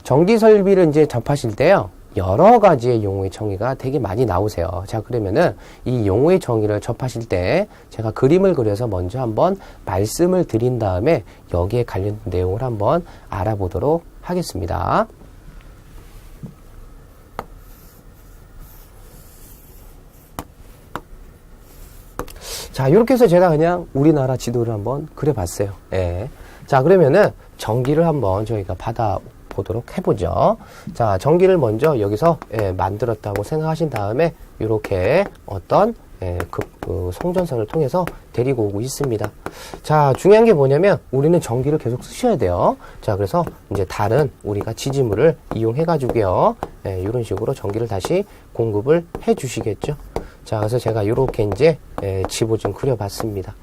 전기 설비를 이제 접하실 때요, 여러 가지의 용어의 정의가 되게 많이 나오세요. 자, 그러면은 이 용어의 정의를 접하실 때 제가 그림을 그려서 먼저 한번 말씀을 드린 다음에 여기에 관련된 내용을 한번 알아보도록 하겠습니다. 자, 이렇게 해서 제가 그냥 우리나라 지도를 한번 그려봤어요. 예. 자, 그러면은 전기를 한번 저희가 받아보도록 해보죠. 자, 전기를 먼저 여기서 만들었다고 생각하신 다음에 이렇게 어떤 송전선을 통해서 데리고 오고 있습니다. 자, 중요한 게 뭐냐면 우리는 전기를 계속 쓰셔야 돼요. 자, 그래서 이제 다른 우리가 지지물을 이용해 가지고요, 이런 식으로 전기를 다시 공급을 해 주시겠죠. 자, 그래서 제가 이렇게 이제 집을 좀 그려봤습니다.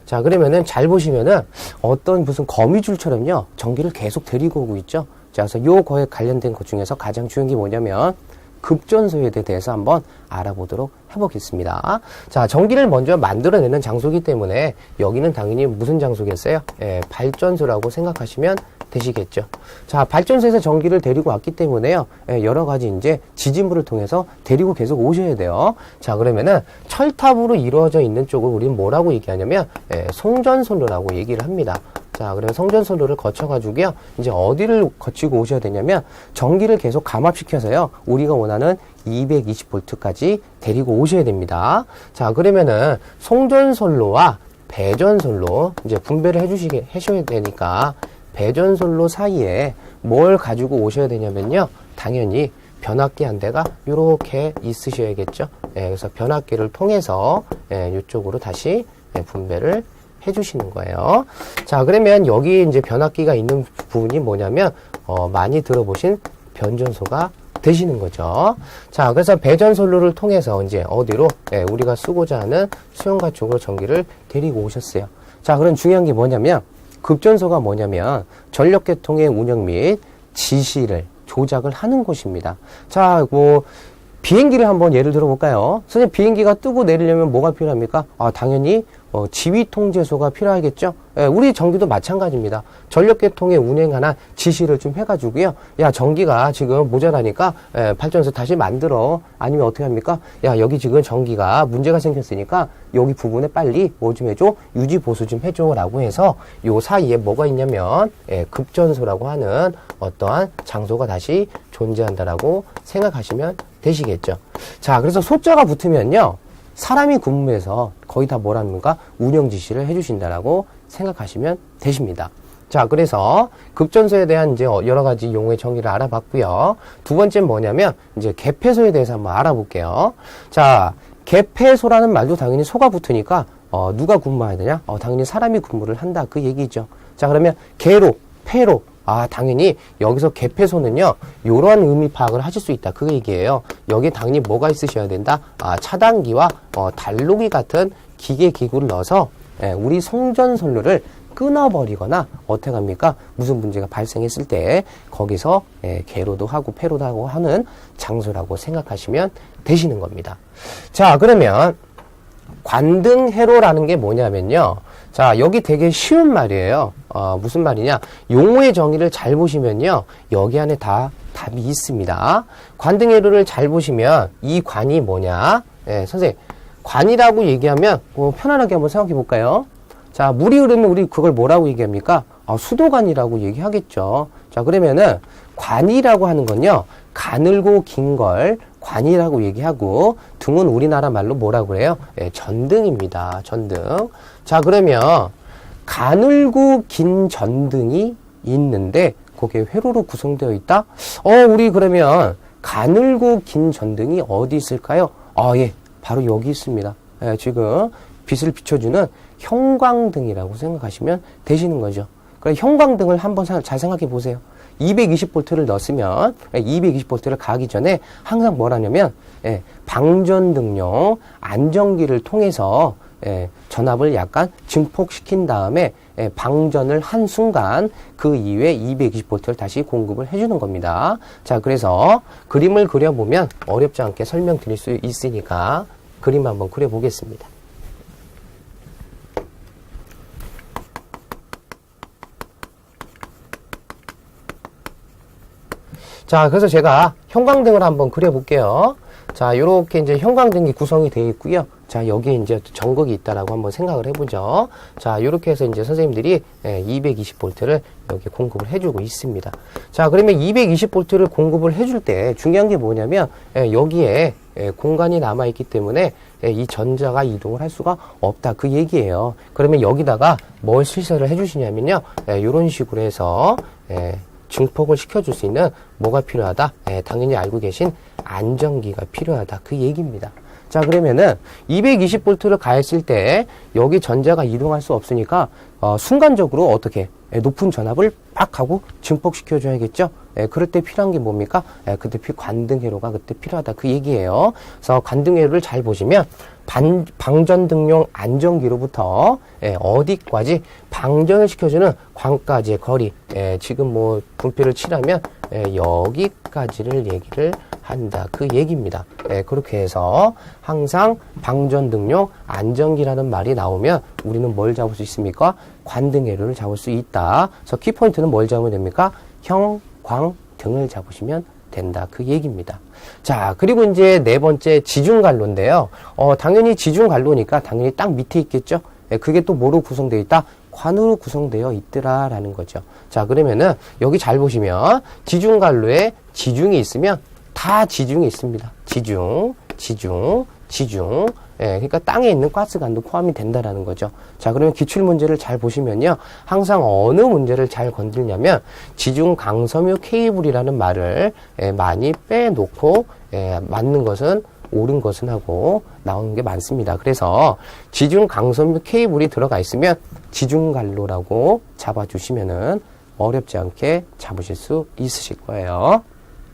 자, 그러면은 잘 보시면은 어떤 무슨 거미줄처럼요, 전기를 계속 데리고 오고 있죠. 자, 그래서 요거에 관련된 것 중에서 가장 중요한 게 뭐냐면 급전소에 대해서 한번 알아보도록 해보겠습니다. 자, 전기를 먼저 만들어내는 장소이기 때문에 여기는 당연히 무슨 장소겠어요? 발전소라고 생각하시면 되시겠죠. 자, 발전소에서 전기를 데리고 왔기 때문에요, 여러 가지 이제 지진물을 통해서 데리고 계속 오셔야 돼요. 자, 그러면은 철탑으로 이루어져 있는 쪽을 우리는 뭐라고 얘기하냐면 송전선로라고 얘기를 합니다. 자, 그러면 송전선로를 거쳐가지고요, 이제 어디를 거치고 오셔야 되냐면 전기를 계속 감압시켜서요, 우리가 원하는 220V까지 데리고 오셔야 됩니다. 자, 그러면은 송전선로와 배전선로 이제 분배를 해주셔야 되니까 배전선로 사이에 뭘 가지고 오셔야 되냐면요, 당연히 변압기 한 대가 이렇게 있으셔야겠죠. 그래서 변압기를 통해서 이쪽으로 다시 분배를 해주시는 거예요. 자, 그러면 여기 이제 변압기가 있는 부분이 뭐냐면 많이 들어보신 변전소가 되시는 거죠. 자, 그래서 배전선로를 통해서 이제 어디로 우리가 쓰고자 하는 수용가 쪽으로 전기를 데리고 오셨어요. 자, 그럼 중요한 게 뭐냐면 급전소가 뭐냐면 전력계통의 운영 및 지시를 조작을 하는 곳입니다. 자, 비행기를 한번 예를 들어 볼까요? 선생님, 비행기가 뜨고 내리려면 뭐가 필요합니까? 당연히 지휘통제소가 필요하겠죠. 우리 전기도 마찬가지입니다. 전력계통에 운행하는 지시를 좀 해가지고요, 야, 전기가 지금 모자라니까 발전소 다시 만들어. 아니면 어떻게 합니까? 야, 여기 지금 전기가 문제가 생겼으니까 여기 부분에 빨리 뭐 좀 해줘, 유지 보수 좀 해줘 라고 해서 요 사이에 뭐가 있냐면 급전소라고 하는 어떠한 장소가 다시 존재한다라고 생각하시면 되시겠죠. 자, 그래서 소자가 붙으면요, 사람이 근무해서 거의 다 뭐랍니까? 운영 지시를 해주신다라고 생각하시면 되십니다. 자, 그래서 급전소에 대한 이제 여러 가지 용어의 정의를 알아봤고요. 두 번째는 뭐냐면 이제 개폐소에 대해서 한번 알아볼게요. 자, 개폐소라는 말도 당연히 소가 붙으니까 누가 근무해야 되냐? 당연히 사람이 근무를 한다, 그 얘기죠. 자, 그러면 개로, 폐로, 당연히 여기서 개폐소는요, 요러한 의미 파악을 하실 수 있다, 그 얘기예요. 여기에 당연히 뭐가 있으셔야 된다? 차단기와 단로기 같은 기계 기구를 넣어서 우리 송전선로를 끊어버리거나 어떻게 합니까? 무슨 문제가 발생했을 때 거기서 개로도 하고 폐로도 하고 하는 장소라고 생각하시면 되시는 겁니다. 자, 그러면 관등회로라는 게 뭐냐면요, 자, 여기 되게 쉬운 말이에요. 무슨 말이냐? 용어의 정의를 잘 보시면요, 여기 안에 다 답이 있습니다. 관등회로를 잘 보시면 이 관이 뭐냐? 선생님, 관이라고 얘기하면 편안하게 한번 생각해 볼까요? 자, 물이 흐르면 우리 그걸 뭐라고 얘기합니까? 수도관이라고 얘기하겠죠. 자, 그러면은 관이라고 하는 건요, 가늘고 긴 걸 관이라고 얘기하고, 등은 우리나라 말로 뭐라고 그래요? 전등입니다. 전등. 자, 그러면 가늘고 긴 전등이 있는데 그게 회로로 구성되어 있다? 우리 그러면 가늘고 긴 전등이 어디 있을까요? 예, 바로 여기 있습니다. 지금 빛을 비춰주는 형광등이라고 생각하시면 되시는 거죠. 그럼 형광등을 한번 잘 생각해 보세요. 220V를 넣었으면 220V를 가기 전에 항상 뭘 하냐면 방전등용 안전기를 통해서 전압을 약간 증폭시킨 다음에 방전을 한 순간 그 이후에 220V를 다시 공급을 해주는 겁니다. 자, 그래서 그림을 그려보면 어렵지 않게 설명드릴 수 있으니까 그림 한번 그려보겠습니다. 자, 그래서 제가 형광등을 한번 그려볼게요. 자, 요렇게 이제 형광등이 구성이 되어 있고요. 자, 여기에 이제 전극이 있다라고 한번 생각을 해보죠. 자, 요렇게 해서 이제 선생님들이 220V를 여기 공급을 해주고 있습니다. 자, 그러면 220V를 공급을 해줄 때 중요한 게 뭐냐면, 여기에 공간이 남아있기 때문에 이 전자가 이동을 할 수가 없다. 그 얘기예요. 그러면 여기다가 뭘 시설을 해주시냐면요. 이런 식으로 해서 증폭을 시켜줄 수 있는 뭐가 필요하다? 당연히 알고 계신 안전기가 필요하다. 그 얘기입니다. 자, 그러면은 220V를 가했을 때 여기 전자가 이동할 수 없으니까 순간적으로 어떻게 높은 전압을 팍 하고 증폭시켜줘야겠죠. 그럴 때 필요한 게 뭡니까? 그때 관등회로가 그때 필요하다. 그 얘기예요. 그래서 관등회로를 잘 보시면 방전등용 안전기로부터 어디까지 방전을 시켜주는 광까지의 거리, 지금 뭐 분필을 칠하면 여기까지를 얘기를 한다. 그 얘기입니다. 그렇게 해서 항상 방전등용 안전기라는 말이 나오면 우리는 뭘 잡을 수 있습니까? 관등회로를 잡을 수 있다. 그래서 키포인트는 뭘 잡으면 됩니까? 형, 광 등을 잡으시면 된다. 그 얘기입니다. 자, 그리고 이제 네 번째 지중관로인데요. 당연히 지중관로니까 당연히 딱 밑에 있겠죠. 그게 또 뭐로 구성되어 있다? 관으로 구성되어 있더라라는 거죠. 자, 그러면은 여기 잘 보시면 지중관로에 지중이 있으면 다 지중이 있습니다. 지중. 그러니까 땅에 있는 가스관도 포함이 된다라는 거죠. 자, 그러면 기출문제를 잘 보시면요. 항상 어느 문제를 잘 건드리냐면 지중 강섬유 케이블이라는 말을 많이 빼놓고 맞는 것은 옳은 것은 하고 나오는 게 많습니다. 그래서 지중 강섬유 케이블이 들어가 있으면 지중관로라고 잡아주시면은 어렵지 않게 잡으실 수 있으실 거예요.